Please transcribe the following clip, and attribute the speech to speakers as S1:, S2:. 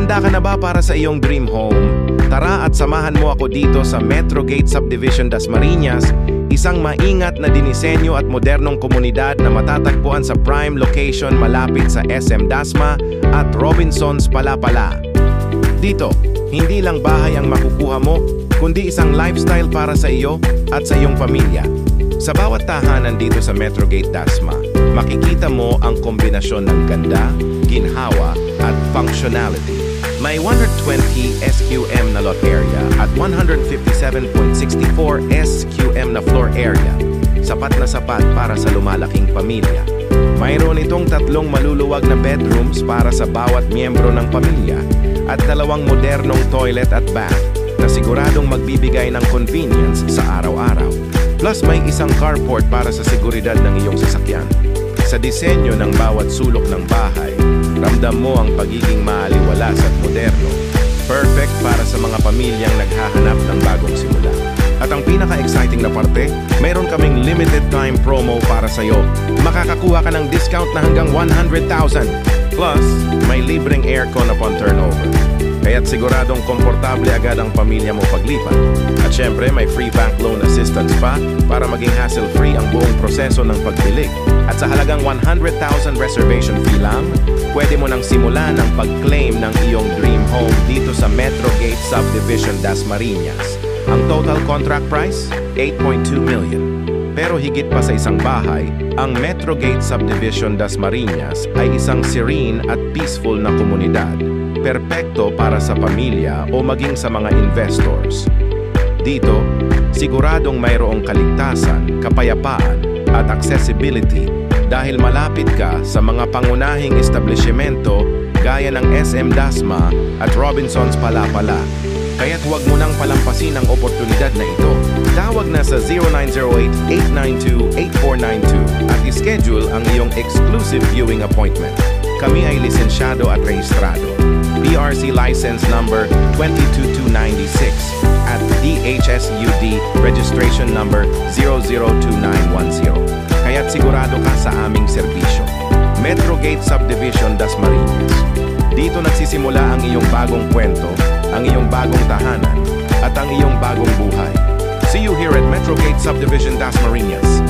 S1: Handa ka na ba para sa iyong dream home? Tara at samahan mo ako dito sa Metrogate Subdivision Dasmariñas, isang maingat na dinisenyo at modernong komunidad na matatagpuan sa prime location malapit sa SM Dasma at Robinsons Palapala. Dito, hindi lang bahay ang makukuha mo, kundi isang lifestyle para sa iyo at sa iyong pamilya. Sa bawat tahanan dito sa Metrogate Dasma, makikita mo ang kombinasyon ng ganda, ginhawa at functionality. May 120 SQM na lot area at 157.64 SQM na floor area. Sapat na sapat para sa lumalaking pamilya. Mayroon itong 3 maluluwag na bedrooms para sa bawat miyembro ng pamilya at 2 modernong toilet at bath na siguradong magbibigay ng convenience sa araw-araw. Plus may isang carport para sa seguridad ng iyong sasakyan. Sa disenyo ng bawat sulok ng bahay, ramdam mo ang pagiging maaliwalas at moderno. Perfect para sa mga pamilyang naghahanap ng bagong simula. At ang pinaka-exciting na parte, mayroon kaming limited time promo para sa iyo. Makakakuha ka ng discount na hanggang 100,000. Plus, may libreng aircon upon turnover. Kaya't siguradong komportable agad ang pamilya mo paglipat. At syempre, may free bank loan assistance pa para maging hassle-free ang buong proseso ng pagbili. At sa halagang 100,000 reservation fee lang, pwede mo nang simulan ang pag-claim ng iyong dream home dito sa Metrogate Subdivision Dasmariñas. Ang total contract price, 8.2 million. Pero higit pa sa isang bahay, ang Metrogate Subdivision Dasmariñas ay isang serene at peaceful na komunidad. Perpekto para sa pamilya o maging sa mga investors. Dito, siguradong mayroong kaligtasan, kapayapaan at accessibility dahil malapit ka sa mga pangunahing establishmento gaya ng SM Dasma at Robinsons Palapala. Kaya't huwag mo nang palampasin ang oportunidad na ito. Tawag na sa 0908-892-8492 at ischedule ang iyong exclusive viewing appointment. Kami ay lisensyado at rehistrado. PRC license number 22296 at DHSUD registration number 002910. Kaya't sigurado ka sa aming serbisyo. Metrogate Subdivision Dasmariñas. Dito nagsisimula ang iyong bagong kwento, ang iyong bagong tahanan, at ang iyong bagong buhay. See you here at Metrogate Subdivision Dasmariñas.